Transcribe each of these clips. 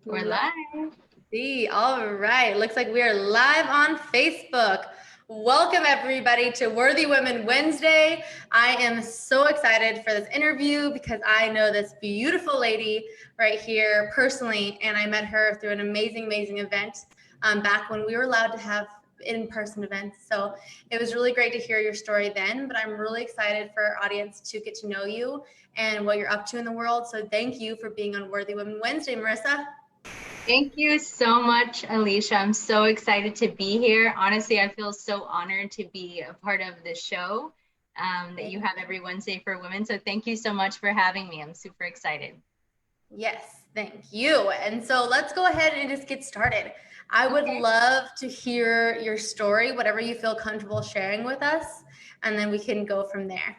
We're live. See, all right. Looks like we are live on Facebook. Welcome, everybody, to Worthy Women Wednesday. I am so excited for this interview because I know this beautiful lady right here personally, and I met her through an amazing event back when we were allowed to have in-person events. So it was really great to hear your story then, but I'm really excited for our audience to get to know you and what you're up to in the world. So thank you for being on Worthy Women Wednesday, Marissa. Thank you so much, Alisha. I'm so excited to be here. Honestly, I feel so honored to be a part of the show that you have every Wednesday for women. So thank you so much for having me. I'm super excited. Yes, thank you. And so let's go ahead and just get started. I would love to hear your story, whatever you feel comfortable sharing with us, and then we can go from there.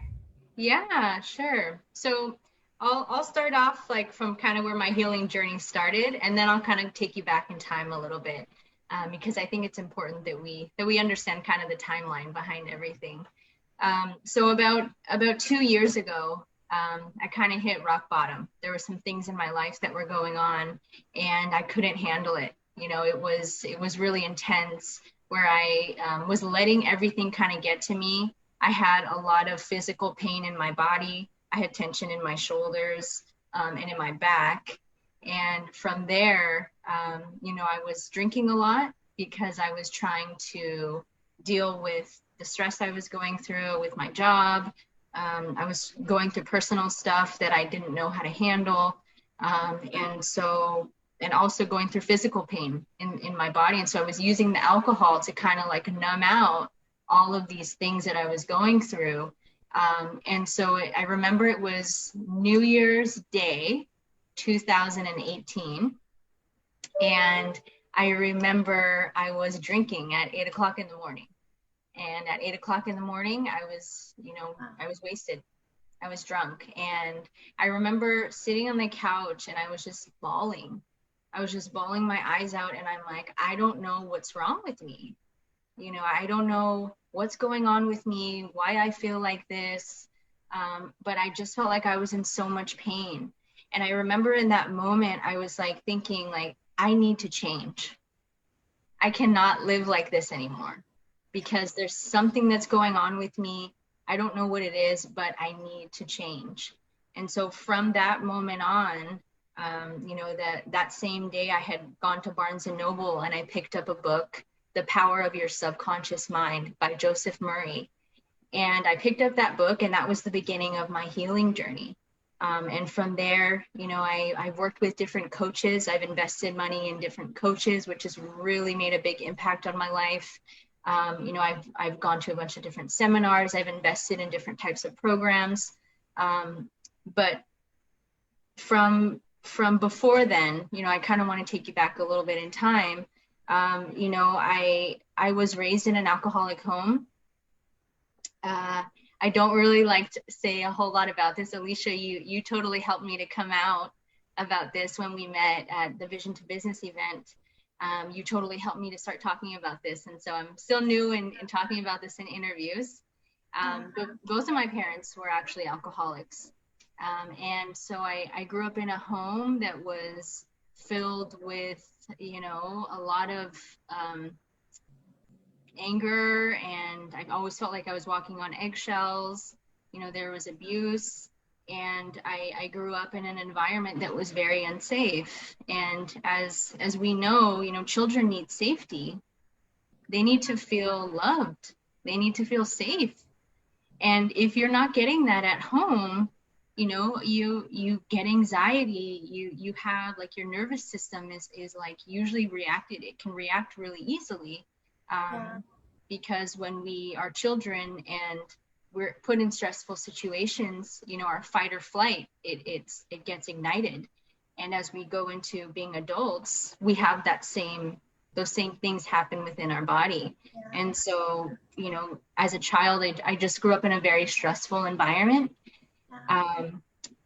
Yeah, sure. So I'll start off like from kind of where my healing journey started, and then I'll kind of take you back in time a little bit because I think it's important that we understand kind of the timeline behind everything. So about 2 years ago, I kind of hit rock bottom. There were some things in my life that were going on, and I couldn't handle it. You know, it was really intense where I was letting everything kind of get to me. I had a lot of physical pain in my body. I had tension in my shoulders and in my back. And from there, I was drinking a lot because I was trying to deal with the stress I was going through with my job. I was going through personal stuff that I didn't know how to handle. And also going through physical pain in my body. And so I was using the alcohol to kind of like numb out all of these things that I was going through. And so I remember it was New Year's Day, 2018. And I remember I was drinking at 8 o'clock in the morning. And at 8 o'clock in the morning, I was wasted. I was drunk. And I remember sitting on the couch and I was just bawling. I was just bawling my eyes out. And I'm like, I don't know what's wrong with me. I don't know what's going on with me, why I feel like this. But I just felt like I was in so much pain. And I remember in that moment, I was like thinking like, I need to change. I cannot live like this anymore because there's something that's going on with me. I don't know what it is, but I need to change. And so from that moment on, that same day I had gone to Barnes and Noble and I picked up a book, The Power of Your Subconscious Mind by Joseph Murray. And I picked up that book and that was the beginning of my healing journey. And from there, I've worked with different coaches. I've invested money in different coaches, which has really made a big impact on my life. I've gone to a bunch of different seminars. I've invested in different types of programs. But from before then, I kind of want to take you back a little bit in time. I was raised in an alcoholic home. I don't really like to say a whole lot about this. Alisha, you totally helped me to come out about this when we met at the Vision to Business event. You totally helped me to start talking about this. And so I'm still new in talking about this in interviews. But both of my parents were actually alcoholics. And so I grew up in a home that was filled with, a lot of anger, and I always felt like I was walking on eggshells. There was abuse, and I grew up in an environment that was very unsafe. And as we know, children need safety. They need to feel loved. They need to feel safe. And if you're not getting that at home, you get anxiety, you have like your nervous system is like usually reacted. It can react really easily. Because when we are children and we're put in stressful situations, our fight or flight, it gets ignited. And as we go into being adults, we have those same things happen within our body. Yeah. And so, as a child, I just grew up in a very stressful environment.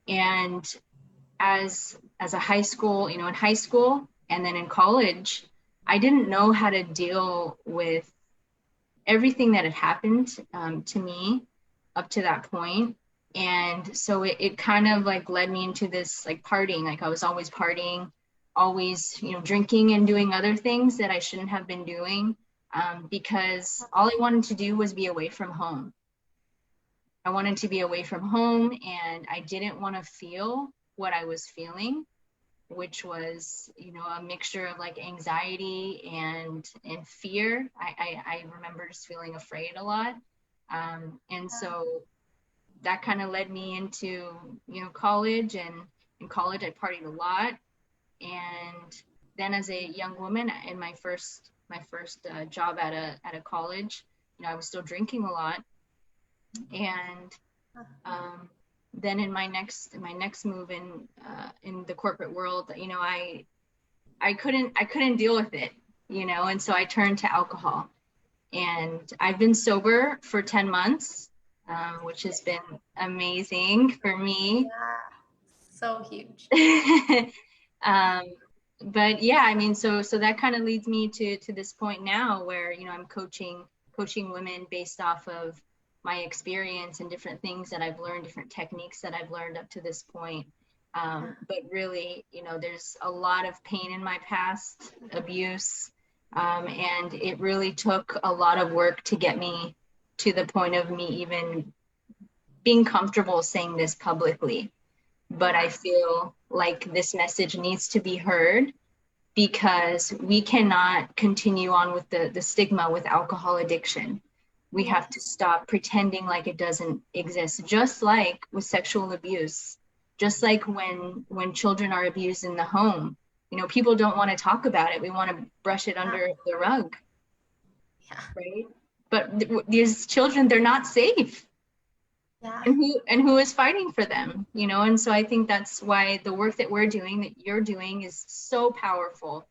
And as a high school, in high school and then in college, I didn't know how to deal with everything that had happened to me up to that point. And so it kind of like led me into this like partying. Like I was always partying, always, drinking and doing other things that I shouldn't have been doing, because all I wanted to do was be away from home. I wanted to be away from home, and I didn't want to feel what I was feeling, which was, a mixture of like anxiety and fear. I remember just feeling afraid a lot. And so that kind of led me into, college, and in college I partied a lot. And then as a young woman in my first job at a college, I was still drinking a lot. And then in my next move in the corporate world, I couldn't deal with it, and so I turned to alcohol. And I've been sober for 10 months, which has been amazing for me. Yeah, so huge. But yeah, I mean, so that kind of leads me to this point now where, I'm coaching women based off of my experience and different things that I've learned, different techniques that I've learned up to this point. But really, there's a lot of pain in my past, abuse, and it really took a lot of work to get me to the point of me even being comfortable saying this publicly. But I feel like this message needs to be heard, because we cannot continue on with the stigma with alcohol addiction. We have to stop pretending like it doesn't exist, just like with sexual abuse, just like when children are abused in the home. People don't want to talk about it. We want to brush it under the rug. Yeah. Right? But these children, they're not safe. Yeah. And who is fighting for them, and so I think that's why the work that we're doing, that you're doing, is so powerful.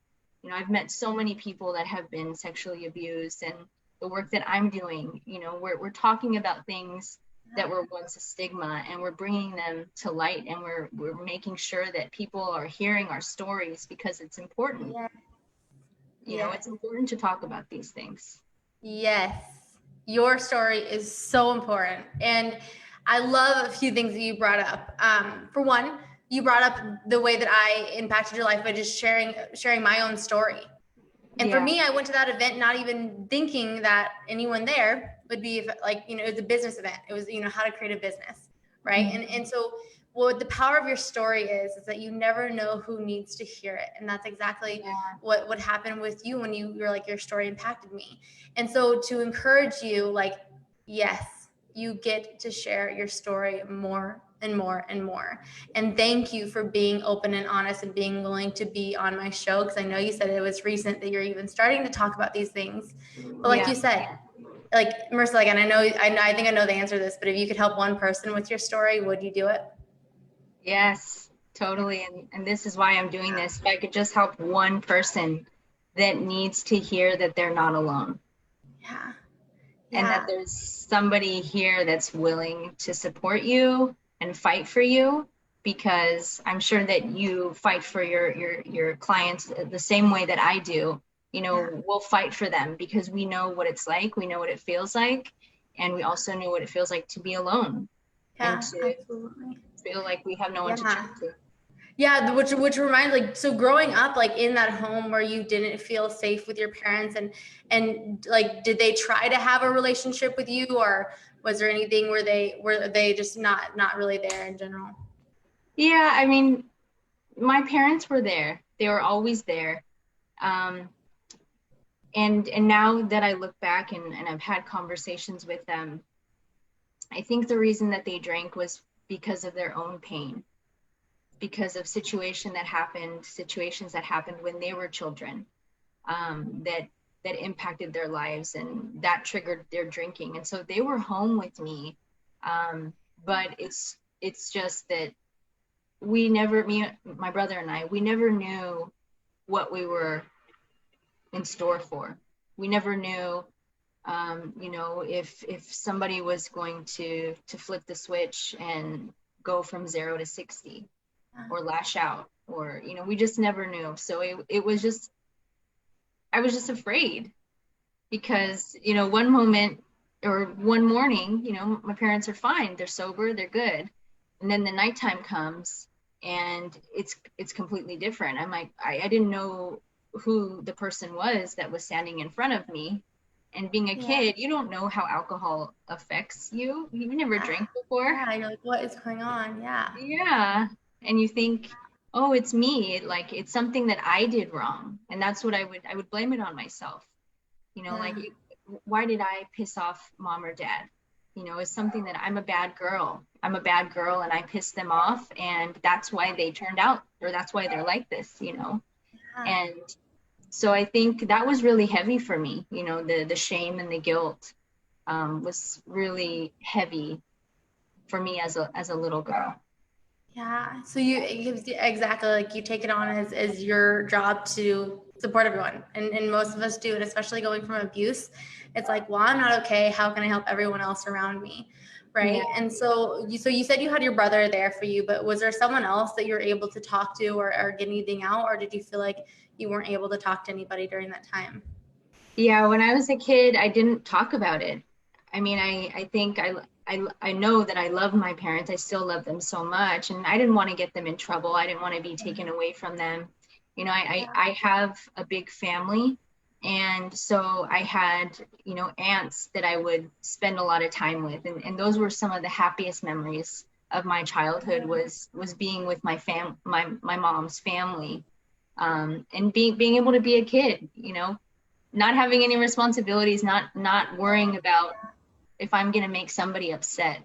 I've met so many people that have been sexually abused, and the work that I'm doing, we're talking about things that were once a stigma, and we're bringing them to light, and we're making sure that people are hearing our stories, because it's important. It's important to talk about these things. Yes. Your story is so important. And I love a few things that you brought up. For one, you brought up the way that I impacted your life by just sharing my own story. And for me, I went to that event not even thinking that anyone there would be like, it was a business event. It was, how to create a business, right? Mm-hmm. And so what the power of your story is that you never know who needs to hear it. And that's exactly what happened with you when you were like, your story impacted me. And so to encourage you, like, yes, you get to share your story more and more and more. And thank you for being open and honest and being willing to be on my show, because I know you said it was recent that you're even starting to talk about these things. But like you said, like, Marissa, like, and I think I know the answer to this, but if you could help one person with your story, would you do it? Yes, totally. And this is why I'm doing this. If I could just help one person that needs to hear that they're not alone. Yeah. And that there's somebody here that's willing to support you and fight for you, because I'm sure that you fight for your clients the same way that I do. We'll fight for them because we know what it's like. We know what it feels like. And we also know what it feels like to be alone. And to absolutely feel like we have no one to turn to. Yeah, which reminds, like, so growing up, like, in that home where you didn't feel safe with your parents, and like, did they try to have a relationship with you, or was there anything where they just not really there in general? Yeah, I mean, my parents were there. They were always there. And now that I look back and I've had conversations with them, I think the reason that they drank was because of their own pain, because of situations that happened when they were children, that impacted their lives, and that triggered their drinking. And so they were home with me, but it's just that my brother and I, we never knew what we were in store for. We never knew, if somebody was going to flip the switch and go from 0 to 60 or lash out, or, we just never knew. So it was just, I was just afraid, because, one moment or one morning, my parents are fine, they're sober, they're good. And then the nighttime comes and it's completely different. I'm like, I didn't know who the person was that was standing in front of me. And being a kid, you don't know how alcohol affects you. You've never drank before. Yeah, you're like, what is going on? Yeah. Yeah. And you think, oh, it's me. Like it's something that I did wrong. And that's what I would blame it on myself. You know, like why did I piss off mom or dad? You know, it's something that I'm a bad girl. I'm a bad girl and I pissed them off, and that's why they turned out, or that's why they're like this, you know. And so I think that was really heavy for me, you know, the shame and the guilt was really heavy for me as a little girl. Yeah. So you exactly, like you take it on as your job to support everyone. And most of us do. And especially going from abuse, it's like, well, I'm not okay. How can I help everyone else around me? Right. Yeah. And so you said you had your brother there for you, but was there someone else that you were able to talk to or get anything out? Or did you feel like you weren't able to talk to anybody during that time? Yeah, when I was a kid, I didn't talk about it. I mean, I think I know that I love my parents. I still love them so much, and I didn't want to get them in trouble. I didn't want to be taken away from them. You know, I have a big family, and so I had, you know, aunts that I would spend a lot of time with, and those were some of the happiest memories of my childhood was being with my mom's family, and being able to be a kid, you know, not having any responsibilities, not worrying about if I'm going to make somebody upset,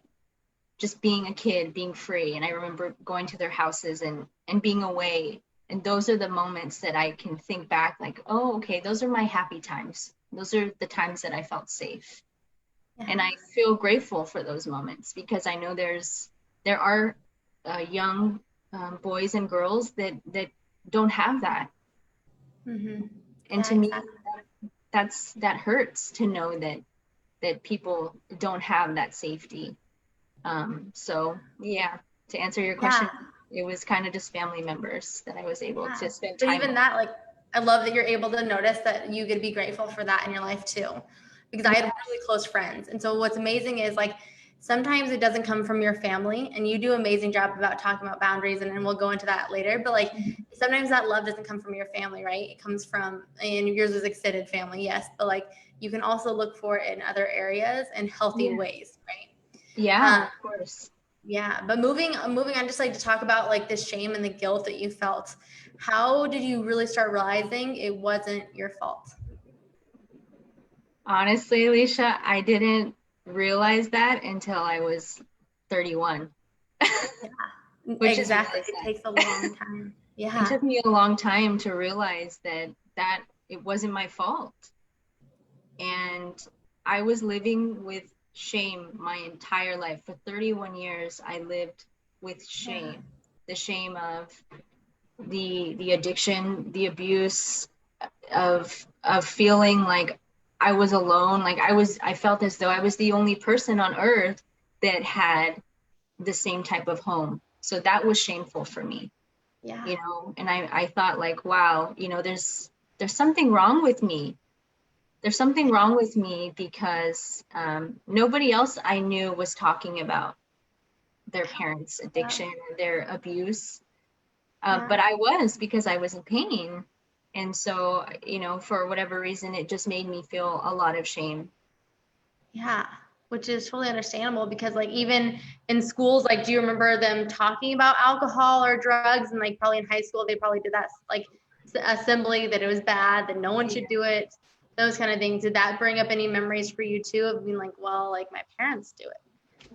just being a kid, being free. And I remember going to their houses and being away. And those are the moments that I can think back like, oh, okay, those are my happy times. Those are the times that I felt safe. Yeah. And I feel grateful for those moments because I know there are young boys and girls that don't have that. Mm-hmm. And to me, that hurts to know that people don't have that safety. So yeah, to answer your question, it was kind of just family members that I was able to spend time with. But even that, like, I love that you're able to notice that you could be grateful for that in your life too, because I had really close friends. And so what's amazing is like, sometimes it doesn't come from your family, and you do an amazing job about talking about boundaries, and we'll go into that later. But like sometimes that love doesn't come from your family, right? It comes from, and yours is extended family, yes, but like you can also look for it in other areas in healthy ways, right? Yeah, of course. Yeah, but moving on, just like to talk about like the shame and the guilt that you felt. How did you really start realizing it wasn't your fault? Honestly, Alisha, I didn't realize that until I was 31. Yeah, which exactly. It takes a long time. Yeah. It took me a long time to realize that it wasn't my fault. And I was living with shame my entire life. For 31 years, I lived with shame. The shame of the addiction, the abuse, of feeling like I was alone, like I felt as though I was the only person on earth that had the same type of home. So that was shameful for me. Yeah. You know, and I thought like, wow, you know, there's something wrong with me. There's something wrong with me because nobody else I knew was talking about their parents' addiction or their abuse. But I was, because I was in pain. And so, you know, for whatever reason, it just made me feel a lot of shame. Yeah, which is totally understandable because like even in schools, like, do you remember them talking about alcohol or drugs? And like probably in high school, they probably did that like assembly that it was bad, that no one should do it, those kind of things. Did that bring up any memories for you too of being like, well, like my parents do it,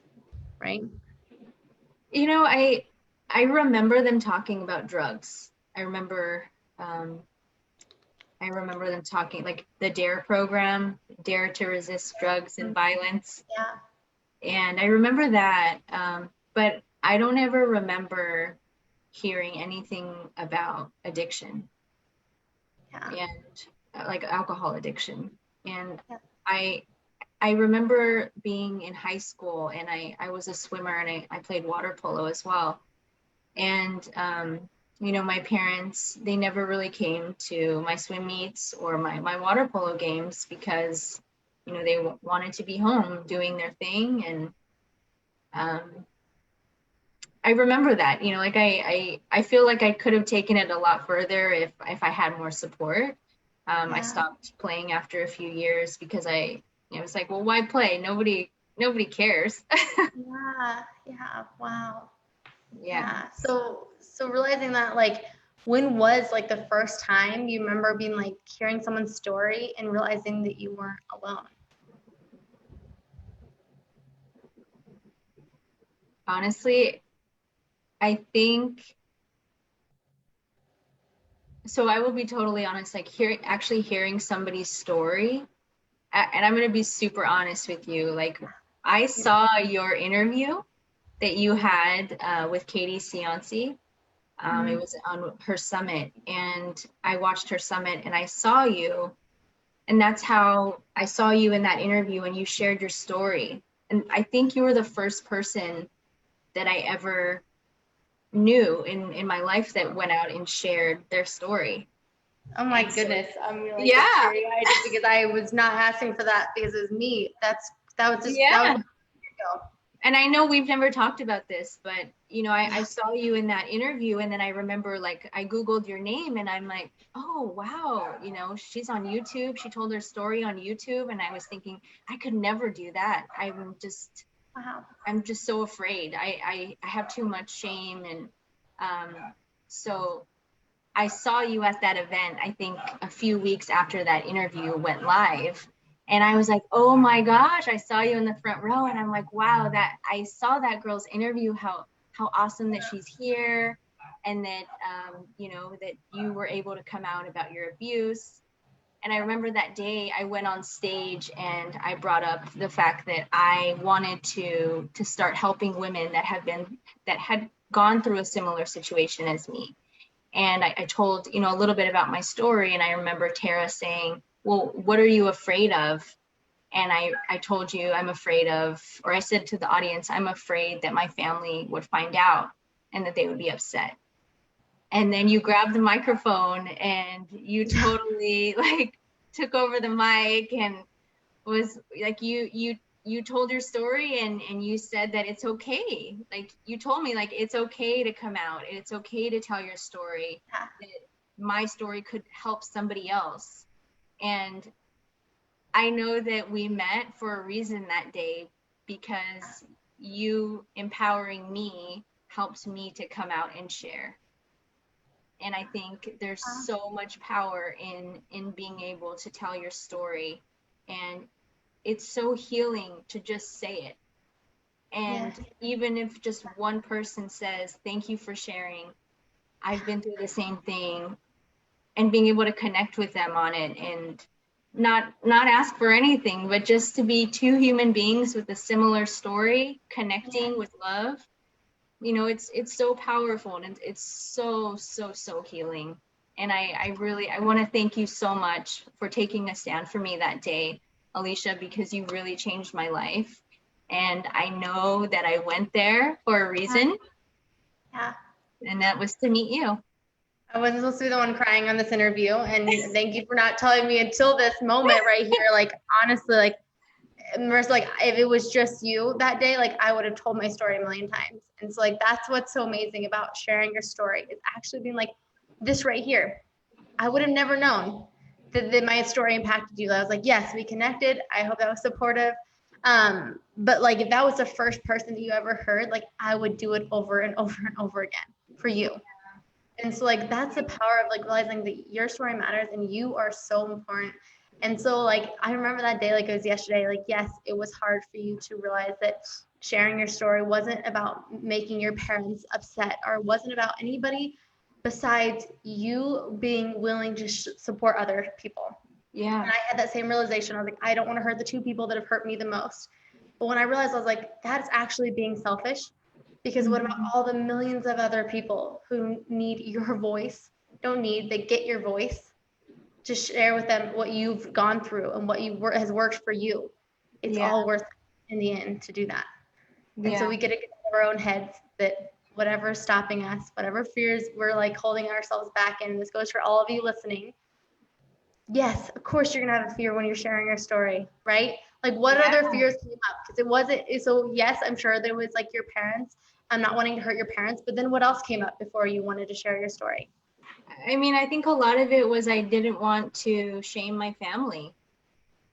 right? You know, I remember them talking about drugs. I remember them talking like the DARE program, Dare to Resist Drugs and Violence. Yeah. And I remember that, but I don't ever remember hearing anything about addiction and like alcohol addiction. And I remember being in high school, and I was a swimmer, and I played water polo as well. And you know, my parents, they never really came to my swim meets or my water polo games because, you know, they wanted to be home doing their thing. And I remember that, you know, like I feel like I could have taken it a lot further if I had more support. I stopped playing after a few years because it was like, well, why play? Nobody cares. Yeah. Wow. Yeah. Yeah. So realizing that, like, when was like the first time you remember being like hearing someone's story and realizing that you weren't alone? Honestly, I think so. I will be totally honest, like hearing somebody's story, and I'm going to be super honest with you. Like, I saw your interview that you had with Katie Cianci. It was on her summit, and I watched her summit, and I saw you, and that's how I saw you in that interview, and you shared your story. And I think you were the first person that I ever knew in my life that went out and shared their story. Oh my And so, goodness. I'm really yeah, teary-eyed because I was not asking for that because it was me. That was just that yeah. was And I know we've never talked about this, but you know, I saw you in that interview, and then I remember, like, I Googled your name, and I'm like, oh wow, you know, she's on YouTube. She told her story on YouTube, and I was thinking, I could never do that. wow. I'm just so afraid. I have too much shame, and so I saw you at that event, I think a few weeks after that interview went live. And I was like, oh my gosh, I saw you in the front row. And I'm like, wow, that I saw that girl's interview, how awesome that she's here. And that, you know, that you were able to come out about your abuse. And I remember that day I went on stage and I brought up the fact that I wanted to start helping women that had gone through a similar situation as me. And I told, you know, a little bit about my story. And I remember Tara saying, well, what are you afraid of? And I told you I'm afraid of, or I said to the audience, I'm afraid that my family would find out and that they would be upset. And then you grabbed the microphone and you totally like took over the mic and was like, you told your story, and you said that it's okay. Like, you told me, like, it's okay to come out, and it's okay to tell your story, that my story could help somebody else. And I know that we met for a reason that day, because you empowering me helped me to come out and share. And I think there's so much power in being able to tell your story, and it's so healing to just say it. And even if just one person says, thank you for sharing, I've been through the same thing, and being able to connect with them on it, and not ask for anything, but just to be two human beings with a similar story, connecting with love, you know, it's so powerful, and it's so healing. And I really, I want to thank you so much for taking a stand for me that day, Alisha, because you really changed my life. And I know that I went there for a reason. Yeah. And that was to meet you. I wasn't supposed to be the one crying on this interview, and thank you for not telling me until this moment right here. Like, honestly, like, Marissa, like, if it was just you that day, like, I would have told my story a million times. And so, like, that's what's so amazing about sharing your story, is actually being like, this right here. I would have never known that my story impacted you. I was like, yes, we connected. I hope that was supportive. But like, if that was the first person that you ever heard, like, I would do it over and over and over again for you. And so, like, that's the power of like realizing that your story matters and you are so important. And so, like, I remember that day like it was yesterday. Like, yes, it was hard for you to realize that sharing your story wasn't about making your parents upset, or wasn't about anybody besides you being willing to support other people. Yeah. And I had that same realization. I was like, I don't want to hurt the two people that have hurt me the most. But when I realized, I was like, that's actually being selfish. Because what about all the millions of other people who need your voice? Don't need, they get your voice. To share with them what you've gone through and what has worked for you. It's all worth it in the end to do that. And so we get to get in our own heads that whatever's stopping us, whatever fears we're like holding ourselves back in, this goes for all of you listening. Yes, of course you're gonna have a fear when you're sharing your story, right? Like, what other fears came up? Because it wasn't, so yes, I'm sure there was like your parents not wanting to hurt your parents, but then what else came up before you wanted to share your story? I mean, I think a lot of it was I didn't want to shame my family.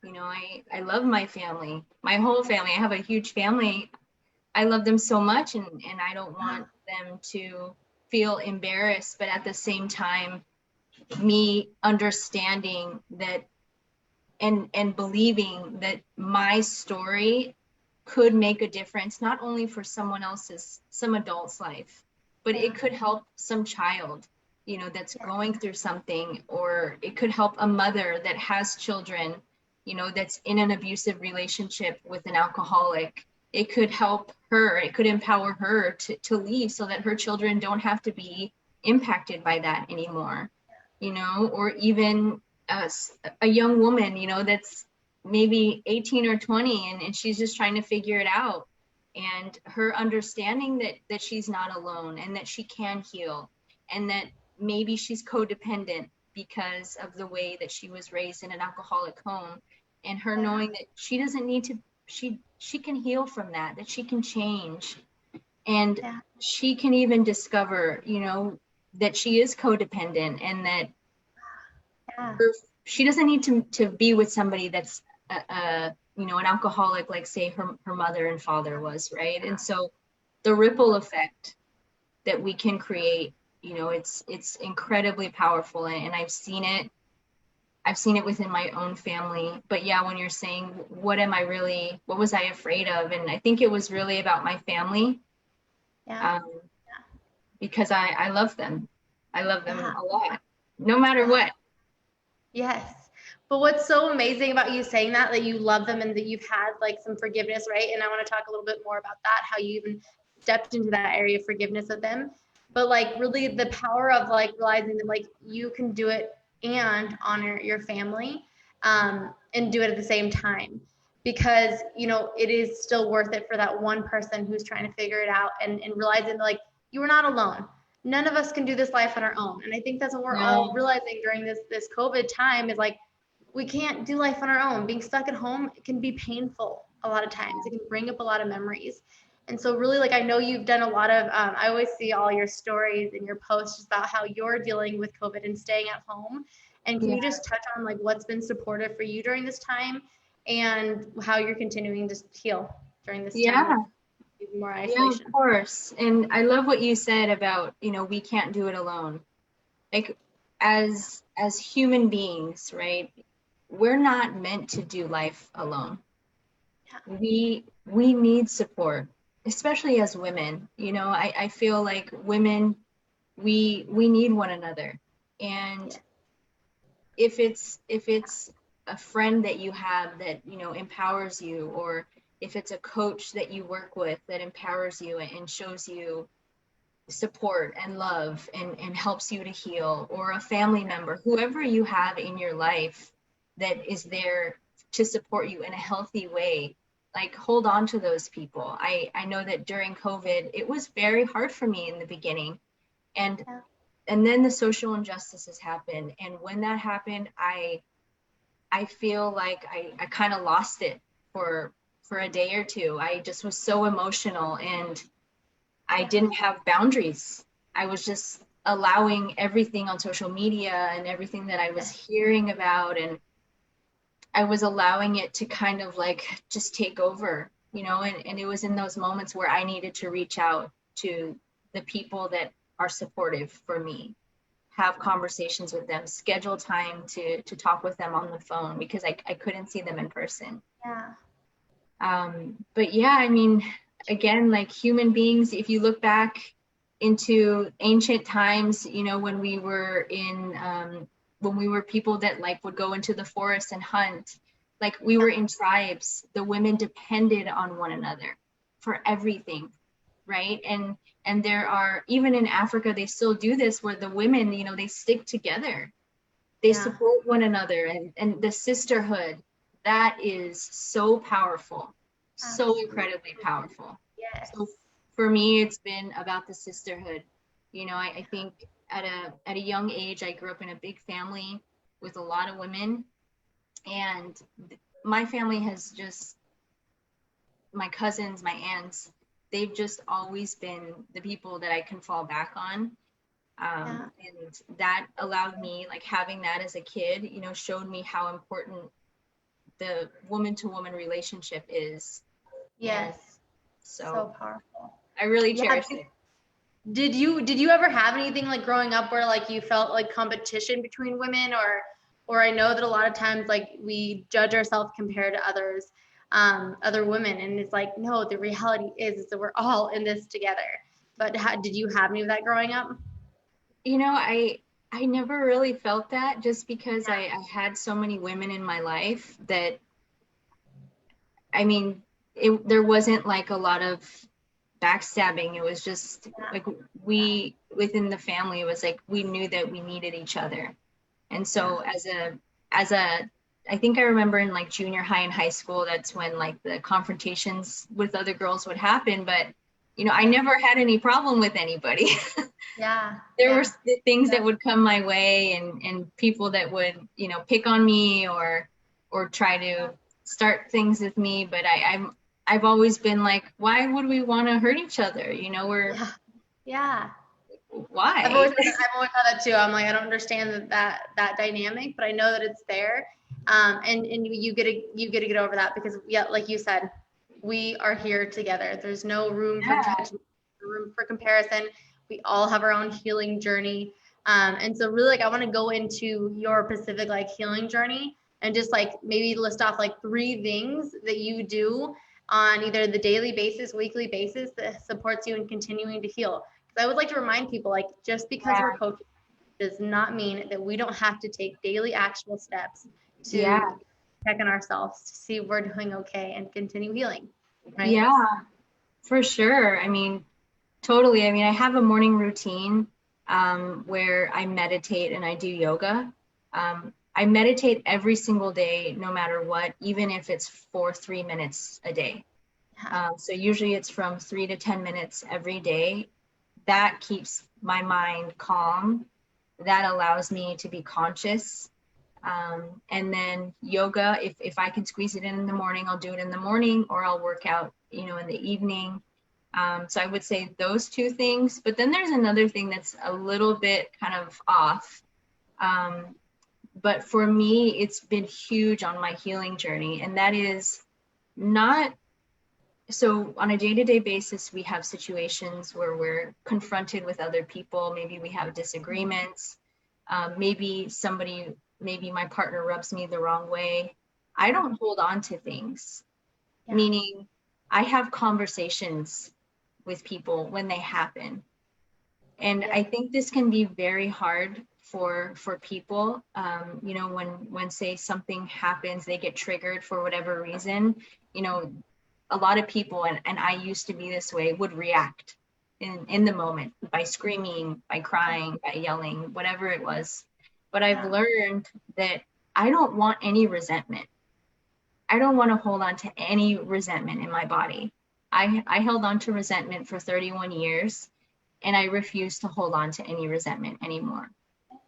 You know, I love my family, my whole family. I have a huge family. I love them so much, and I don't want them to feel embarrassed, but at the same time, me understanding that and believing that my story could make a difference, not only for someone else's, some adult's life, but it could help some child, you know, that's going through something, or it could help a mother that has children, you know, that's in an abusive relationship with an alcoholic. It could help her, it could empower her to leave so that her children don't have to be impacted by that anymore, you know, or even a young woman, you know, that's maybe 18 or 20, and she's just trying to figure it out. And her understanding that she's not alone, and that she can heal, and that maybe she's codependent because of the way that she was raised in an alcoholic home, and her knowing that she doesn't need to, she can heal from that she can change, and she can even discover, you know, that she is codependent, and that she doesn't need to be with somebody that's you know, an alcoholic, like say her mother and father was, right? And so the ripple effect that we can create, you know, it's incredibly powerful, and I've seen it within my own family. But yeah, when you're saying what was I afraid of, and I think it was really about my family, because I love them. I love them a lot, no matter what. Yes. But what's so amazing about you saying that you love them and that you've had like some forgiveness, right? And I want to talk a little bit more about that, how you even stepped into that area of forgiveness of them. But like really the power of like realizing that like you can do it and honor your family, and do it at the same time, because, you know, it is still worth it for that one person who's trying to figure it out, and realizing that like you are not alone. None of us can do this life on our own. And I think that's what we're all realizing during this COVID time is like, we can't do life on our own. Being stuck at home, it can be painful a lot of times. It can bring up a lot of memories. And so really, like, I know you've done a lot of, I always see all your stories and your posts about how you're dealing with COVID and staying at home. And can you just touch on like what's been supportive for you during this time, and how you're continuing to heal during this time? More isolation. Yeah, of course. And I love what you said about, you know, we can't do it alone. Like as human beings, right? We're not meant to do life alone. We need support, especially as women. You know, I feel like women, we need one another. And if it's a friend that you have that, you know, empowers you, or if it's a coach that you work with that empowers you and shows you support and love and helps you to heal, or a family member, whoever you have in your life that is there to support you in a healthy way, like hold on to those people. I know that during COVID, it was very hard for me in the beginning. And then the social injustices happened. And when that happened, I feel like I kind of lost it for a day or two. I just was so emotional, and I didn't have boundaries. I was just allowing everything on social media and everything that I was hearing about, and I was allowing it to kind of like just take over, you know, and it was in those moments where I needed to reach out to the people that are supportive for me, have conversations with them, schedule time to talk with them on the phone, because I couldn't see them in person. But yeah, I mean, again, like human beings, if you look back into ancient times, you know, when we were people that like would go into the forest and hunt, like we were in tribes, the women depended on one another for everything, right? And there are, even in Africa, they still do this, where the women, you know, they stick together, they support one another, and the sisterhood, that is so powerful, so incredibly powerful. So for me, it's been about the sisterhood. You know, I think at a young age, I grew up in a big family with a lot of women, and my family has just, my cousins, my aunts, they've just always been the people that I can fall back on. And that allowed me, like having that as a kid, you know, showed me how important the woman to woman relationship is. Yes. And So powerful. I really cherish it. Did you ever have anything like growing up where like you felt like competition between women, or I know that a lot of times like we judge ourselves compared to others, other women, and it's like, no, the reality is that we're all in this together. But did you have any of that growing up? You know, I never really felt that, just because I had so many women in my life that, I mean, there wasn't like a lot of backstabbing. It was just like we, within the family, it was like we knew that we needed each other. And so as a I think I remember in like junior high and high school, that's when like the confrontations with other girls would happen. But, you know, I never had any problem with anybody. There were things that would come my way, and people that would, you know, pick on me or try to start things with me. But I've always been like, why would we want to hurt each other? You know, why? I've always thought that too. I'm like, I don't understand that dynamic, but I know that it's there. And you get to get over that, because like you said, we are here together. There's no room for judgment, room for comparison. We all have our own healing journey. And so really, like, I want to go into your specific like healing journey, and just like maybe list off like 3 things that you do on either the daily basis, weekly basis, that supports you in continuing to heal. Because I would like to remind people, like, just because we're coaches does not mean that we don't have to take daily actionable steps to check on ourselves to see if we're doing okay and continue healing. Right? Yeah, for sure. I mean, totally. I mean, I have a morning routine where I meditate and I do yoga. I meditate every single day, no matter what, even if it's for 3 minutes a day. So usually it's from 3 to 10 minutes every day. That keeps my mind calm. That allows me to be conscious. And then yoga, if I can squeeze it in the morning, I'll do it in the morning, or I'll work out, you know, in the evening. So I would say those 2 things. But then there's another thing that's a little bit kind of off. But for me, it's been huge on my healing journey. And that is not, so on a day-to-day basis, we have situations where we're confronted with other people. Maybe we have disagreements. Maybe my partner rubs me the wrong way. I don't hold on to things, meaning I have conversations with people when they happen. And I think this can be very hard for people, you know, when say something happens, they get triggered for whatever reason, you know, a lot of people, and I used to be this way, would react in the moment by screaming, by crying, by yelling, whatever it was. But I've learned that I don't want any resentment. I don't want to hold on to any resentment in my body. I held on to resentment for 31 years, and I refuse to hold on to any resentment anymore.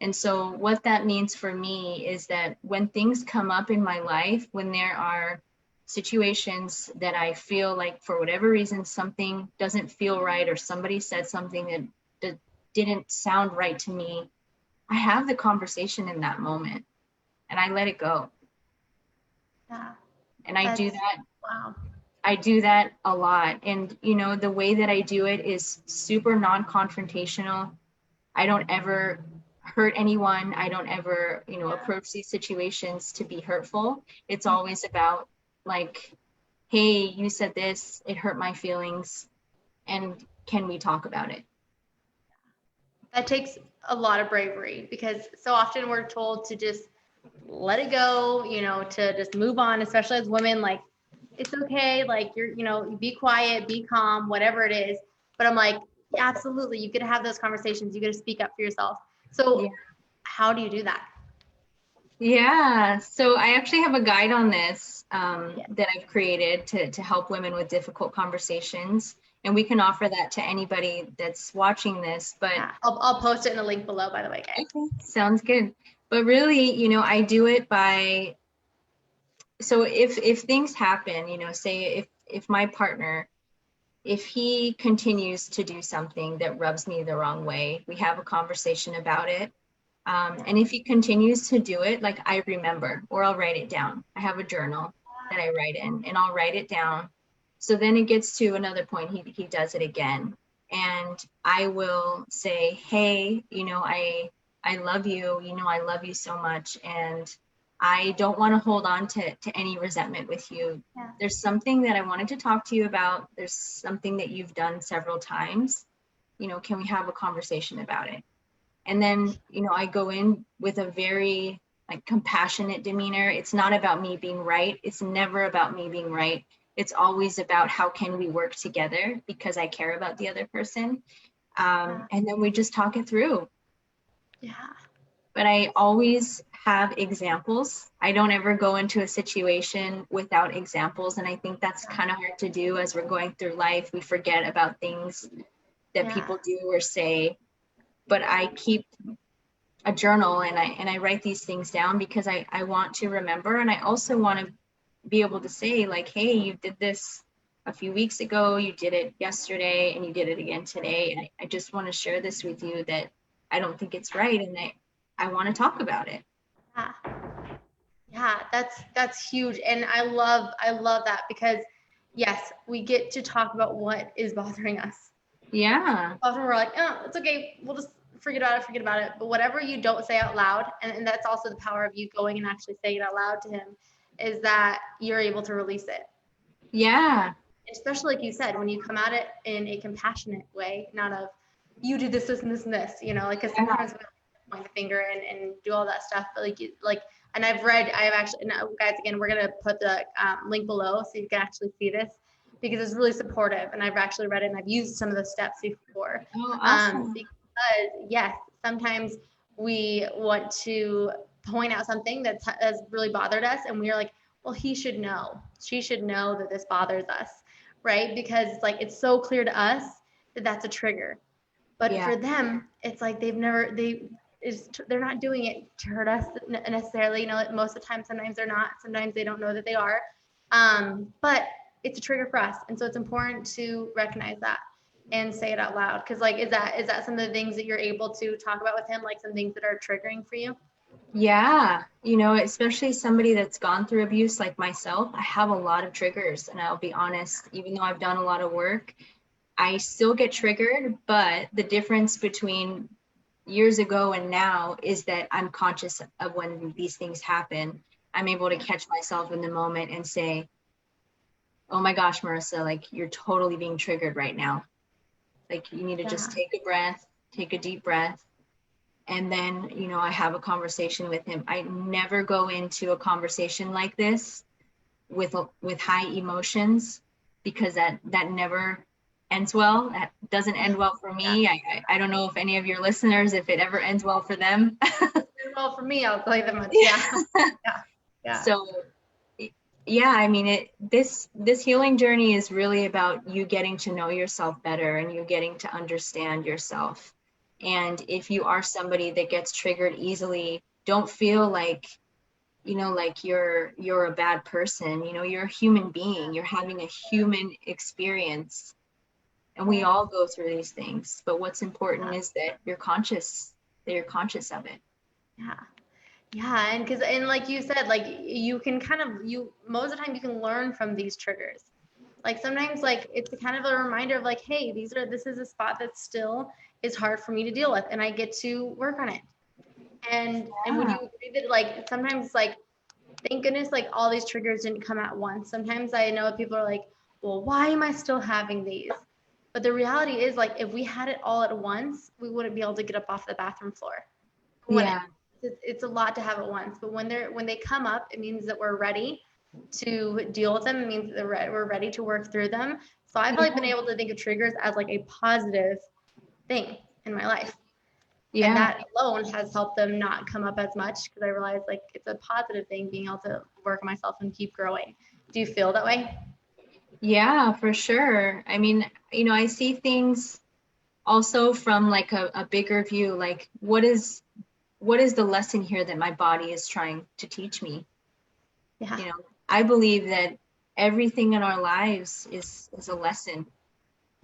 And so what that means for me is that when things come up in my life, when there are situations that I feel like for whatever reason something doesn't feel right, or somebody said something that didn't sound right to me, I have the conversation in that moment and I let it go. And I do that. I do that a lot. And, you know, the way that I do it is super non-confrontational. I don't ever hurt anyone. I don't ever, you know, approach these situations to be hurtful. It's always about like, hey, you said this, it hurt my feelings, and can we talk about it? That takes a lot of bravery, because so often we're told to just let it go, you know, to just move on, especially as women, like, it's okay, like, you're, you know, be quiet, be calm, whatever it is. But I'm like, yeah, absolutely, you get to have those conversations, you get to speak up for yourself. So how do you do that? Yeah, so I actually have a guide on this that I've created to help women with difficult conversations. And we can offer that to anybody that's watching this. But I'll post it in the link below, by the way, guys. Okay, sounds good. But really, you know, I do it by, so if things happen, you know, say if my partner if he continues to do something that rubs me the wrong way, we have a conversation about it. And if he continues to do it, like I remember, or I'll write it down. I have a journal that I write in, and I'll write it down. So then it gets to another point, he does it again. And I will say, hey, I love you, I love you so much. And I don't want to hold on to any resentment with you. Yeah. There's something that I wanted to talk to you about. There's something that you've done several times. Can we have a conversation about it? And then, I go in with a very compassionate demeanor. It's not about me being right. It's never about me being right. It's always about how can we work together because I care about the other person. And then we just talk it through. Yeah. But I always have examples. I don't ever go into a situation without examples. And I think that's kind of hard to do as we're going through life. We forget about things that people do or say. But I keep a journal and I write these things down because I want to remember. And I also want to be able to say like, hey, you did this a few weeks ago, you did it yesterday, and you did it again today. And I just want to share this with you that I don't think it's right. And I want to talk about it. Yeah, that's huge. And I love that because yes, we get to talk about what is bothering us. Yeah. Often we're like, oh, it's okay. We'll just forget about it. But whatever you don't say out loud, and that's also the power of you going and actually saying it out loud to him, is that you're able to release it. Yeah. Especially like you said, when you come at it in a compassionate way, not of you did this, this, and this, and this, because sometimes we point the finger and do all that stuff. But and I've actually, and guys, again, we're going to put the link below so you can actually see this because it's really supportive. And I've actually read it and I've used some of those steps before. Oh, awesome. Because yes, sometimes we want to point out something that has really bothered us. And we're like, well, he should know, she should know that this bothers us, right? Because it's so clear to us that that's a trigger. But for them, it's like they're not doing it to hurt us necessarily. Most of the time, sometimes they're not. Sometimes they don't know that they are. But it's a trigger for us. And so it's important to recognize that and say it out loud. Because is that some of the things that you're able to talk about with him, like some things that are triggering for you? Yeah. Especially somebody that's gone through abuse like myself, I have a lot of triggers. And I'll be honest, even though I've done a lot of work, I still get triggered. But the difference between years ago and now is that I'm conscious of when these things happen. I'm able to catch myself in the moment and say, oh my gosh, Marissa, you're totally being triggered right now. You need to just take a breath, take a deep breath. And then, I have a conversation with him. I never go into a conversation like this with high emotions because that never ends well. That doesn't end well for me. I don't know if any of your listeners, if it ever ends well for them. Well, for me, I'll tell you that much. Yeah. So, this healing journey is really about you getting to know yourself better and you getting to understand yourself. And if you are somebody that gets triggered easily, don't feel like you're a bad person. You're a human being. You're having a human experience. And we all go through these things. But what's important is that you're conscious of it. Yeah. Yeah. And like you said, you can most of the time you can learn from these triggers. Sometimes it's kind of a reminder of hey, this is a spot that still is hard for me to deal with and I get to work on it. And would you agree that sometimes thank goodness all these triggers didn't come at once. Sometimes I know people are well, why am I still having these? But the reality is if we had it all at once, we wouldn't be able to get up off the bathroom floor. It's a lot to have at once, but when they come up, it means that we're ready to deal with them. It means that we're ready to work through them. So I've been able to think of triggers as a positive thing in my life. Yeah. And that alone has helped them not come up as much because I realized it's a positive thing being able to work on myself and keep growing. Do you feel that way? Yeah, for sure. I mean, I see things also from a bigger view, what is the lesson here that my body is trying to teach me? Yeah. I believe that everything in our lives is a lesson.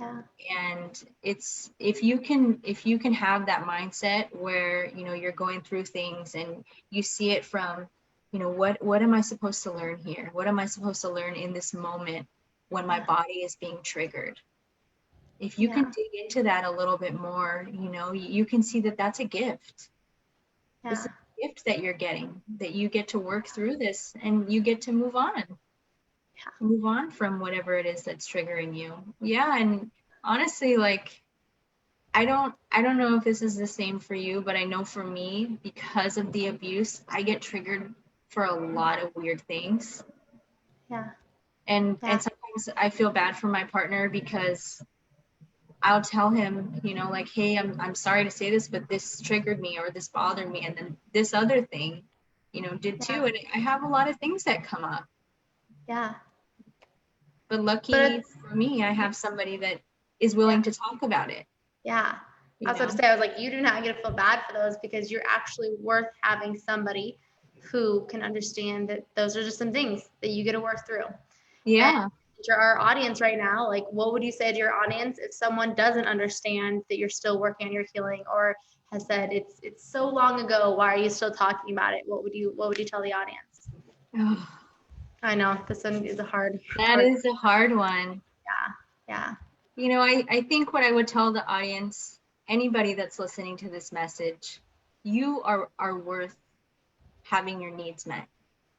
Yeah. And it's, if you can have that mindset where, you know, you're going through things and you see it from, you know, what am I supposed to learn here? What am I supposed to learn in this moment when my body is being triggered? If you can dig into that a little bit more, you know, you can see that that's a gift. This is a gift that you're getting, that you get to work through this and you get to move on. Move on from whatever it is that's triggering you. Yeah. And honestly, like, I don't know if this is the same for you, but I know for me, because of the abuse, I get triggered for a lot of weird things. Yeah. And sometimes I feel bad for my partner because I'll tell him, you know, like, hey, I'm sorry to say this, but this triggered me or this bothered me. And then this other thing, you know, did too. And I have a lot of things that come up. Yeah. But lucky for me, I have somebody that is willing to talk about it. Yeah. I was going to say, I was like, you do not get to feel bad for those because you're actually worth having somebody who can understand that those are just some things that you get to work through. Yeah. And to our audience right now, like, what would you say to your audience if someone doesn't understand that you're still working on your healing or has said it's so long ago, why are you still talking about it? What would you tell the audience? Oh, I know this one is a hard. is a hard one. Yeah. You know, I think what I would tell the audience, anybody that's listening to this message, you are worth having your needs met.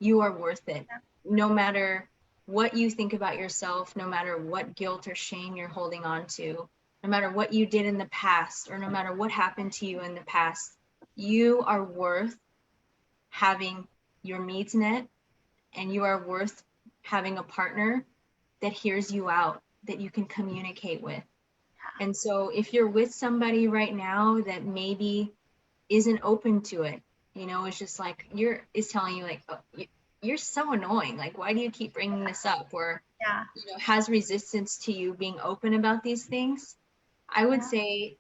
You are worth it. No matter what you think about yourself, no matter what guilt or shame you're holding on to, no matter what you did in the past, or no matter what happened to you in the past, you are worth having your needs met, and you are worth having a partner that hears you out, that you can communicate with. And so if you're with somebody right now that maybe isn't open to it, you know, it's just like, is telling you like, oh, you're so annoying. Like, why do you keep bringing this up? Or, you know, has resistance to you being open about these things. I would say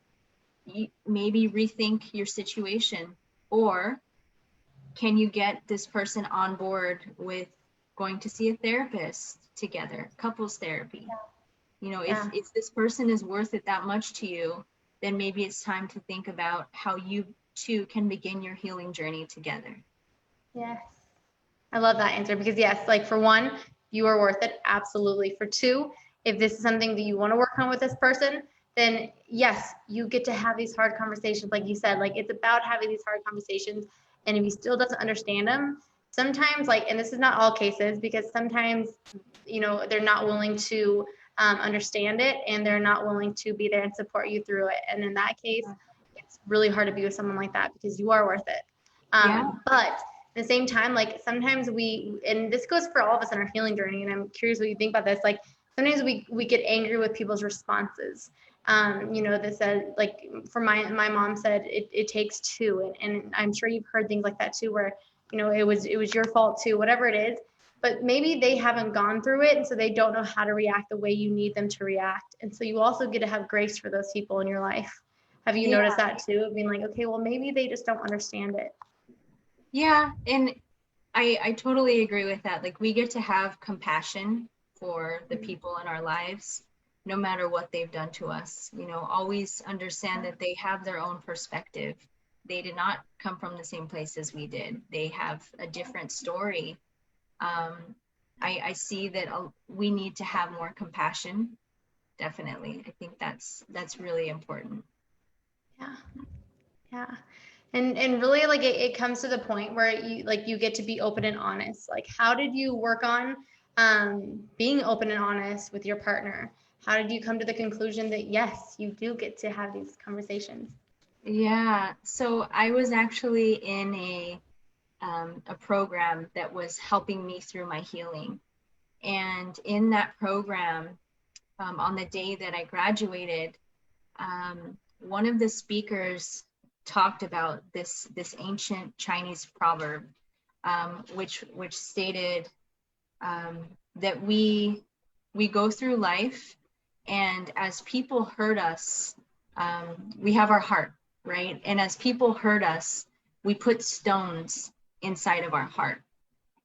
maybe rethink your situation, or can you get this person on board with going to see a therapist together, couples therapy? You know, if this person is worth it that much to you, then maybe it's time to think about how you two can begin your healing journey together. Yes. I love that answer because yes, like for one, you are worth it. Absolutely. For two, if this is something that you want to work on with this person, then yes, you get to have these hard conversations. Like you said, like it's about having these hard conversations. And if he still doesn't understand them, sometimes like, and this is not all cases because sometimes, you know, they're not willing to understand it and they're not willing to be there and support you through it. And in that case, it's really hard to be with someone like that because you are worth it. But at the same time, like sometimes and this goes for all of us in our healing journey, and I'm curious what you think about this, like sometimes we get angry with people's responses. You know, this says like for my mom said it takes two, and I'm sure you've heard things like that too, where, you know, it was your fault too, whatever it is. But maybe they haven't gone through it, and so they don't know how to react the way you need them to react. And so you also get to have grace for those people in your life. Have you noticed that too? Being like, okay, well, maybe they just don't understand it. Yeah, and I totally agree with that. Like, we get to have compassion for the people in our lives, no matter what they've done to us. You know, always understand that they have their own perspective. They did not come from the same place as we did. They have a different story. I see that we need to have more compassion. Definitely. I think that's really important. Yeah. And really, like it comes to the point where you get to be open and honest. Like, how did you work on being open and honest with your partner? How did you come to the conclusion that yes, you do get to have these conversations? Yeah. So I was actually in a program that was helping me through my healing. And in that program, on the day that I graduated, one of the speakers talked about this ancient Chinese proverb, which stated that we go through life, and as people hurt us, we have our heart, right? And as people hurt us, we put stones inside of our heart.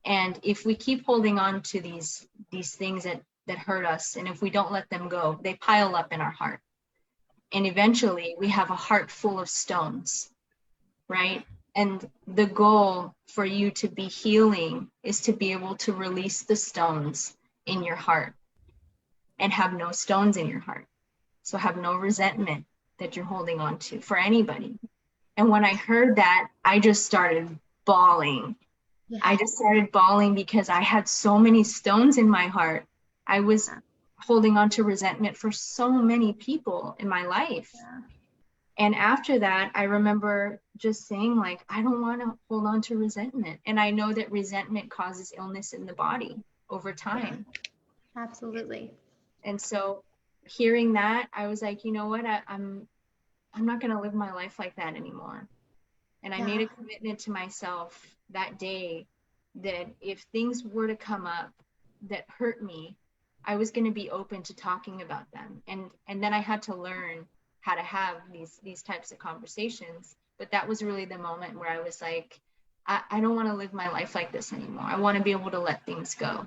And if we keep holding on to these things that that hurt us. And if we don't let them go, they pile up in our heart. And eventually we have a heart full of stones, right? And the goal for you to be healing is to be able to release the stones in your heart and have no stones in your heart. So have no resentment that you're holding on to for anybody. And when I heard that, I just started bawling. Yeah. I just started bawling because I had so many stones in my heart. I was holding on to resentment for so many people in my life. Yeah. And after that, I remember just saying, like, I don't want to hold on to resentment. And I know that resentment causes illness in the body over time. Yeah. Absolutely. And so hearing that, I was like, you know what, I'm not going to live my life like that anymore. And I made a commitment to myself that day that if things were to come up that hurt me, I was going to be open to talking about them. And then I had to learn how to have these types of conversations. But that was really the moment where I was like, I don't want to live my life like this anymore. I want to be able to let things go.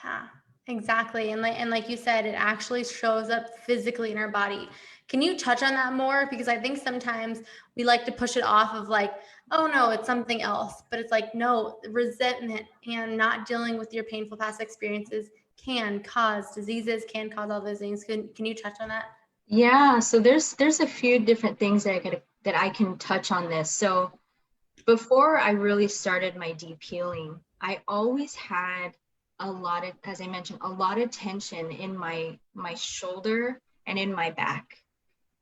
Yeah, exactly. And like you said, it actually shows up physically in our body. Can you touch on that more? Because I think sometimes we like to push it off of like, oh no, it's something else. But it's like, no, resentment and not dealing with your painful past experiences can cause diseases, can cause all those things. Can you touch on that? Yeah, so there's a few different things that I can touch on this. So before I really started my deep healing, I always had a lot of, as I mentioned, a lot of tension in my shoulder and in my back.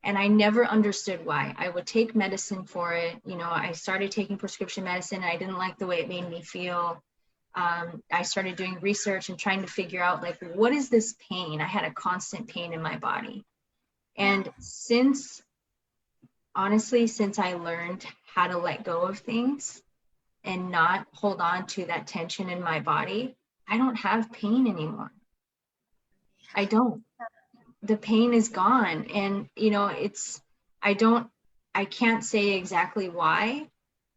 And I never understood why. I would take medicine for it. You know, I started taking prescription medicine and I didn't like the way it made me feel. I started doing research and trying to figure out, like, what is this pain? I had a constant pain in my body. And honestly, since I learned how to let go of things and not hold on to that tension in my body, I don't have pain anymore. I don't. The pain is gone. And, you know, I can't say exactly why,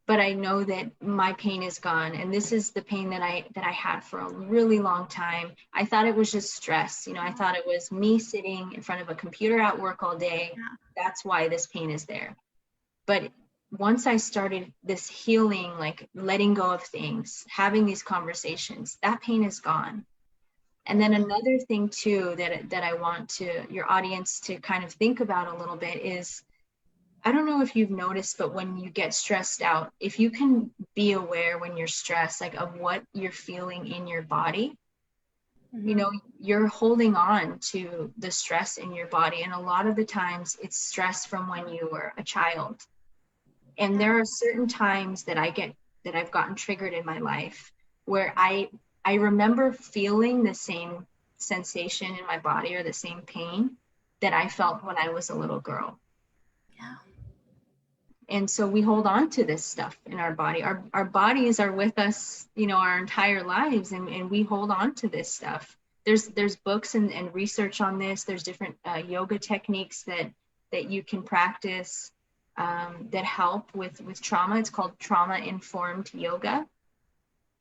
but I know that my pain is gone. And this is the pain that I had for a really long time. I thought it was just stress. You know, I thought it was me sitting in front of a computer at work all day. That's why this pain is there. But once I started this healing, like letting go of things, having these conversations, that pain is gone. And then another thing too that I want your audience to kind of think about a little bit is, I don't know if you've noticed, but when you get stressed out, if you can be aware when you're stressed, like of what you're feeling in your body, you know, you're holding on to the stress in your body. And a lot of the times it's stress from when you were a child. And there are certain times that I've gotten triggered in my life where I remember feeling the same sensation in my body or the same pain that I felt when I was a little girl. Yeah. And so we hold on to this stuff in our body. Our bodies are with us, you know, our entire lives, and we hold on to this stuff. There's books and research on this. There's different yoga techniques that you can practice that help with trauma. It's called trauma-informed yoga,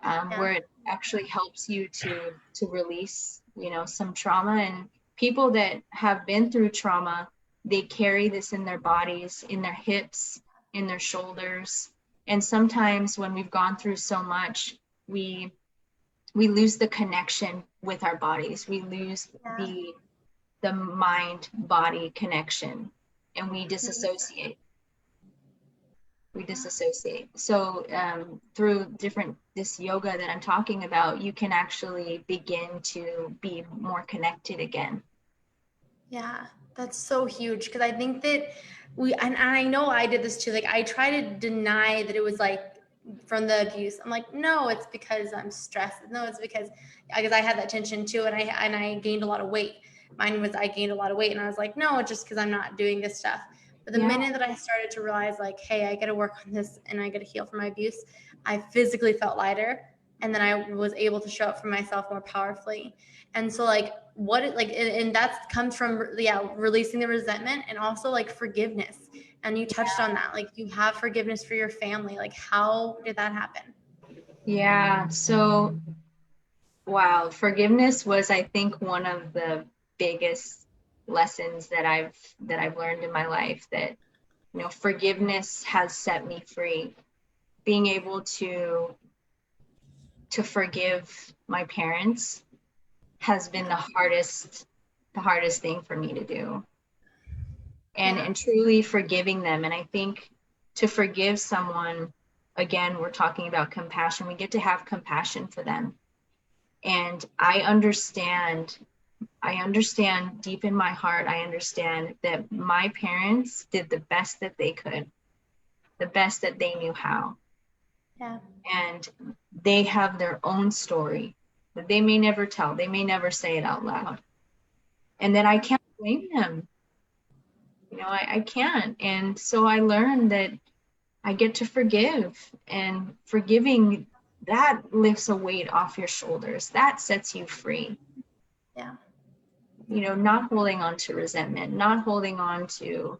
where it actually helps you to release, you know, some trauma. And people that have been through trauma, they carry this in their bodies, in their hips, in their shoulders. And sometimes when we've gone through so much, we lose the connection with our bodies. We lose the mind-body connection, and we disassociate. So through this yoga that I'm talking about, you can actually begin to be more connected again. Yeah, that's so huge, because I think that and I know I did this too. Like, I try to deny that it was like from the abuse. I'm like, no, it's because I'm stressed. No, it's because I had that tension too, and I gained a lot of weight. Mine was, I gained a lot of weight, and I was like, no, it's just because I'm not doing this stuff. But the minute that I started to realize, like, hey, I got to work on this and I got to heal from my abuse, I physically felt lighter, and then I was able to show up for myself more powerfully. And so, like, and that comes from releasing the resentment, and also like forgiveness. And you touched on that, like, you have forgiveness for your family. Like, how did that happen? Yeah, so Wow, forgiveness was, I think, one of the biggest lessons that I've learned in my life, that, forgiveness has set me free. Being able to forgive my parents has been the hardest thing for me to do. And truly forgiving them. And I think to forgive someone, again, we're talking about compassion. We get to have compassion for them. And I understand deep in my heart, I understand that my parents did the best that they could, the best that they knew how. Yeah. And they have their own story that they may never tell. They may never say it out loud. And that I can't blame them. I can't. And so I learned that I get to forgive, and forgiving, that lifts a weight off your shoulders. That sets you free. Yeah. Not holding on to resentment, not holding on to,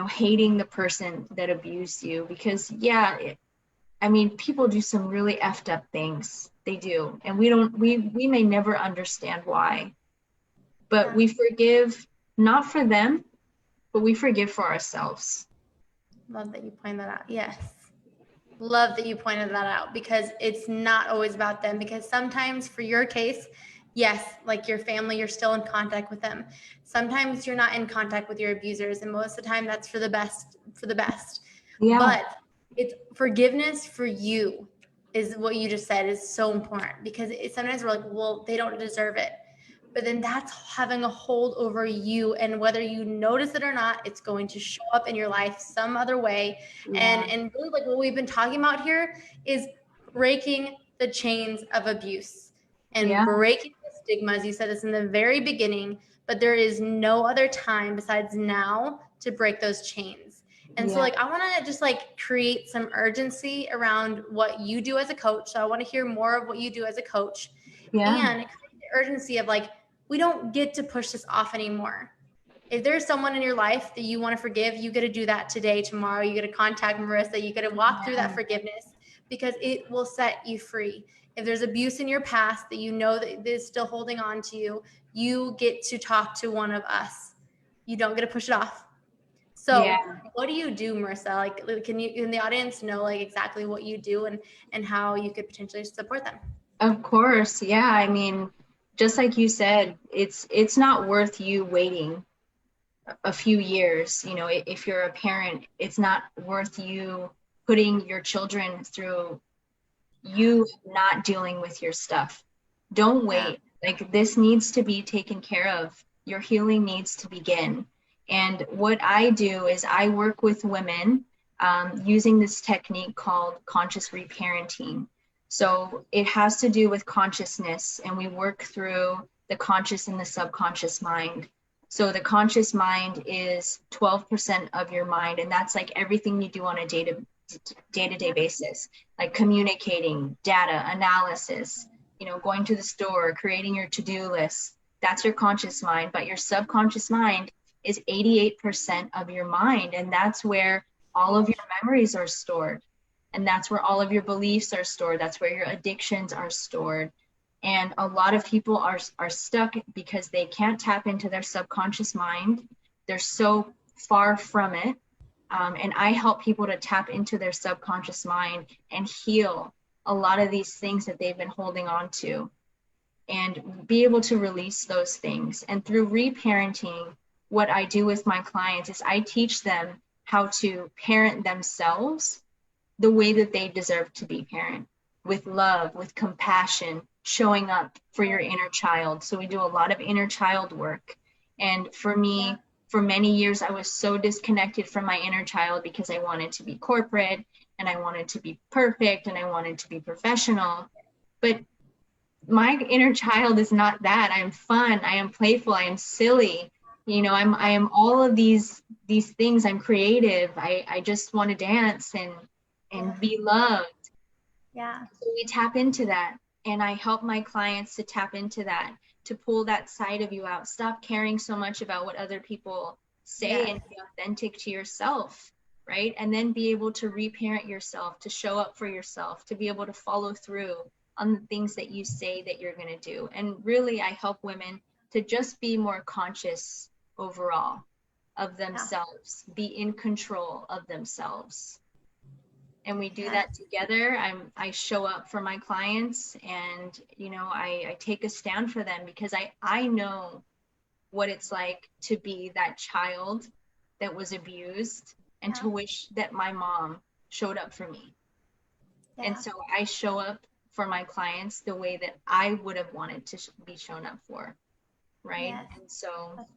hating the person that abused you, because people do some really effed up things. They do. And we may never understand why, but we forgive not for them, but we forgive for ourselves. Love that you pointed that out. Yes. Love that you pointed that out, because it's not always about them. Because sometimes for your case, yes, like your family, you're still in contact with them. Sometimes you're not in contact with your abusers, and most of the time that's for the best. Yeah. But it's forgiveness for you, is what you just said, is so important, because sometimes we're like, well, they don't deserve it. But then that's having a hold over you, and whether you notice it or not, it's going to show up in your life some other way. Yeah. And really, like what we've been talking about here is breaking the chains of abuse and breaking the stigmas. You said this in the very beginning, but there is no other time besides now to break those chains. And so like, I want to just like create some urgency around what you do as a coach. So I want to hear more of what you do as a coach, and create the urgency of like, we don't get to push this off anymore. If there's someone in your life that you want to forgive, you get to do that today, tomorrow. You get to contact Marissa. You get to walk through that forgiveness, because it will set you free. If there's abuse in your past that you know that is still holding on to you, you get to talk to one of us. You don't get to push it off. So what do you do, Marissa? Like, can the audience know like exactly what you do and how you could potentially support them? Of course. Yeah. I mean, just like you said, it's not worth you waiting a few years. If you're a parent, it's not worth you putting your children through you not dealing with your stuff. Don't wait. Like, this needs to be taken care of. Your healing needs to begin. And what I do is I work with women using this technique called conscious reparenting. So it has to do with consciousness, and we work through the conscious and the subconscious mind. So the conscious mind is 12% of your mind, and that's like everything you do on a day-to-day basis, like communicating, data analysis, going to the store, creating your to-do list. That's your conscious mind. But your subconscious mind is 88% of your mind, and that's where all of your memories are stored. And that's where all of your beliefs are stored. That's where your addictions are stored. And a lot of people are stuck because they can't tap into their subconscious mind. They're so far from it. And I help people to tap into their subconscious mind and heal a lot of these things that they've been holding on to, and be able to release those things. And through reparenting, what I do with my clients is I teach them how to parent themselves the way that they deserve to be parent, with love, with compassion, showing up for your inner child. So we do a lot of inner child work. And for me, for many years, I was so disconnected from my inner child because I wanted to be corporate, and I wanted to be perfect, and I wanted to be professional. But my inner child is not that. I am fun, I am playful, I am silly. I am all of these things. I'm creative. I just want to dance and be loved. So we tap into that, and I help my clients to tap into that, to pull that side of you out. Stop caring so much about what other people say, and be authentic to yourself, right? And then be able to reparent yourself, to show up for yourself, to be able to follow through, on the things that you say that you're going to do. And really, I help women to just be more conscious overall of themselves, be in control of themselves. And we do that together. I show up for my clients, and, you know, I take a stand for them, because I know what it's like to be that child that was abused, and to wish that my mom showed up for me. And so I show up for my clients the way that I would have wanted to be shown up for, right? And so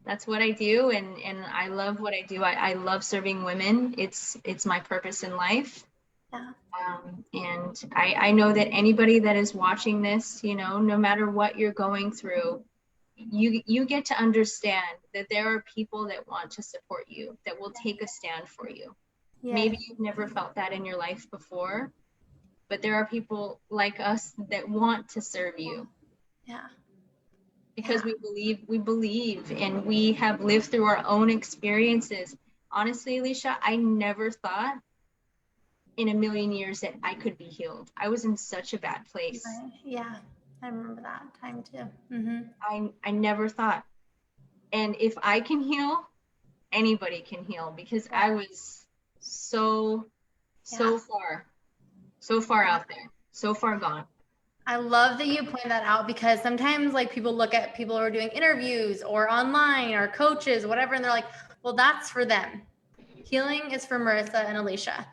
that's what I do, and I love what I do. I love serving women. It's my purpose in life. And I know that anybody that is watching this, you know, no matter what you're going through, you get to understand that there are people that want to support you, that will take a stand for you. Maybe you've never felt that in your life before, but there are people like us that want to serve you. Because we believe, and we have lived through our own experiences. Honestly, Alisha, I never thought in a million years that I could be healed. I was in such a bad place. Yeah, I remember that time too. I never thought. And if I can heal, anybody can heal, because I was so far out there, so far gone. I love that you point that out, because sometimes like people look at people who are doing interviews or online or coaches, whatever, and they're like, well, that's for them. Healing is for Marissa and Alisha,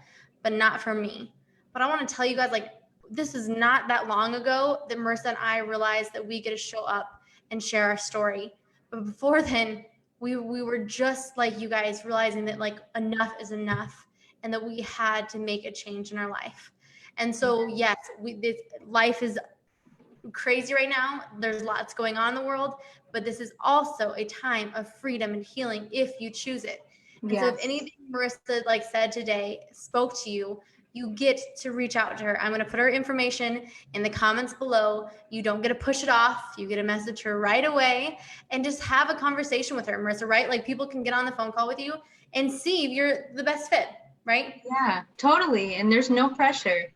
but not for me. But I want to tell you guys, like, this is not that long ago that Marissa and I realized that we get to show up and share our story. But before then, we were just like you guys, realizing that like enough is enough, and that we had to make a change in our life. And so, yes, life is crazy right now. There's lots going on in the world, but this is also a time of freedom and healing if you choose it. And so if anything Marissa like said today spoke to you, you get to reach out to her. I'm going to put her information in the comments below. You don't get to push it off. You get to message her right away and just have a conversation with her, Marissa, right? Like people can get on the phone call with you and see if you're the best fit, right? Yeah, totally. And there's no pressure.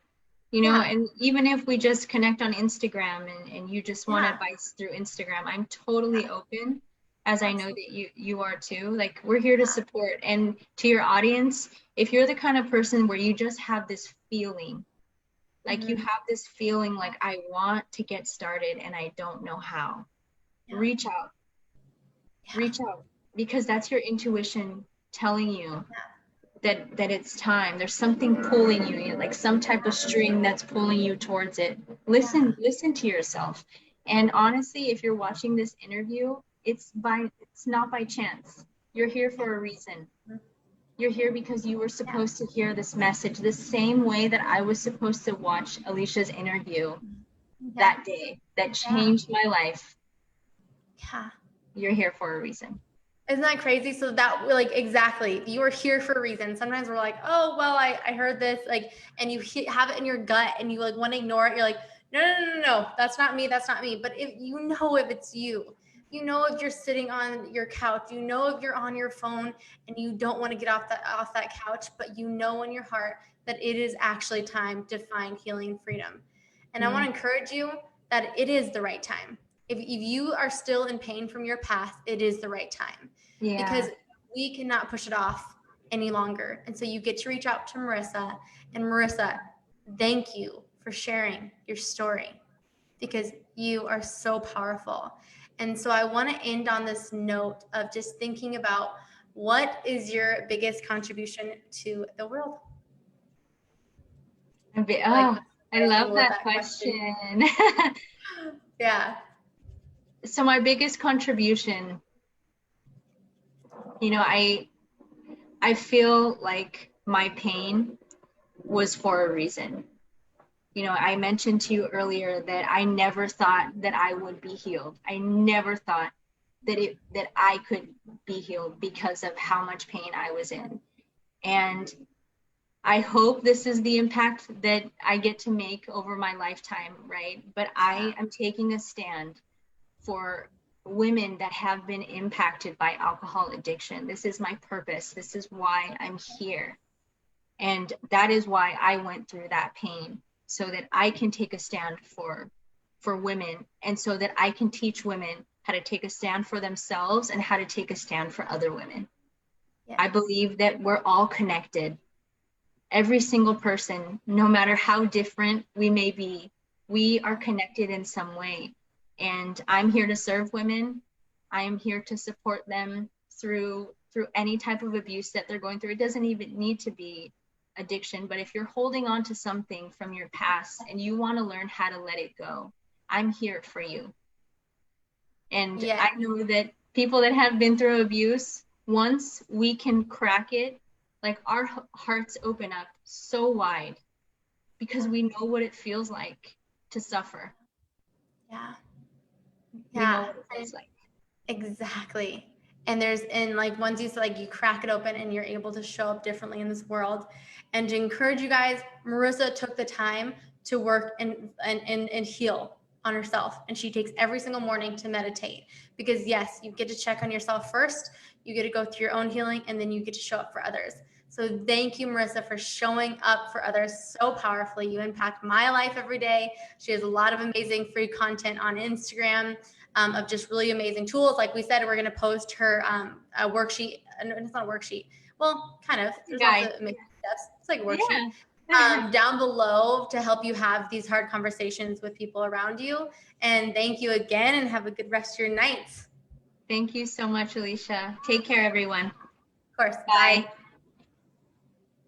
You know, and even if we just connect on Instagram, and you just want advice through Instagram, I'm totally open, as I know that you are too. Like, we're here to support. And to your audience, if you're the kind of person where you just have this feeling, like you have this feeling like, I want to get started and I don't know how, reach out. Reach out, because that's your intuition telling you that it's time. There's something pulling you, like some type of string that's pulling you towards it. Listen to yourself. And honestly, if you're watching this interview, it's not by chance. You're here for a reason. You're here because you were supposed to hear this message the same way that I was supposed to watch Alisha's interview that day that changed my life. You're here for a reason. Isn't that crazy? So that, like, exactly, you are here for a reason. Sometimes we're like, oh, well, I heard this, like, and you have it in your gut and you like want to ignore it. You're like, no, that's not me. That's not me. But if it's you, you know, if you're sitting on your couch, you know, if you're on your phone and you don't want to get off that couch, but you know in your heart that it is actually time to find healing and freedom. And I want to encourage you that it is the right time. If you are still in pain from your past, it is the right time, because we cannot push it off any longer. And so you get to reach out to Marissa, and Marissa, thank you for sharing your story, because you are so powerful. And so I want to end on this note of just thinking about, what is your biggest contribution to the world? I love that question. So my biggest contribution, you know, I feel like my pain was for a reason. You know, I mentioned to you earlier that I never thought that I would be healed. I never thought that I could be healed because of how much pain I was in. And I hope this is the impact that I get to make over my lifetime, right? But I am taking a stand for women that have been impacted by alcohol addiction. This is my purpose. This is why I'm here. And that is why I went through that pain. so that I can take a stand for women, and so that I can teach women how to take a stand for themselves and how to take a stand for other women. Yes. I believe that we're all connected. Every single person, no matter how different we may be, we are connected in some way. And I'm here to serve women. I am here to support them through any type of abuse that they're going through. It doesn't even need to be addiction, but if you're holding on to something from your past and you want to learn how to let it go, I'm here for you. And I know that people that have been through abuse, once we can crack it, like our hearts open up so wide because we know what it feels like to suffer. Yeah. We know what it feels like. Exactly. And like once you like you crack it open and you're able to show up differently in this world. And to encourage you guys, Marissa took the time to work and heal on herself. And she takes every single morning to meditate, because yes, you get to check on yourself first, you get to go through your own healing, and then you get to show up for others. So thank you, Marissa, for showing up for others so powerfully. You impact my life every day. She has a lot of amazing free content on Instagram of just really amazing tools. Like we said, we're going to post her a worksheet. It's not a worksheet. Well, kind of. There's lots of amazing steps. It's like a worksheet. Down below to help you have these hard conversations with people around you. And thank you again, and have a good rest of your night. Thank you so much, Alisha. Take care, everyone. Of course. Bye. Bye.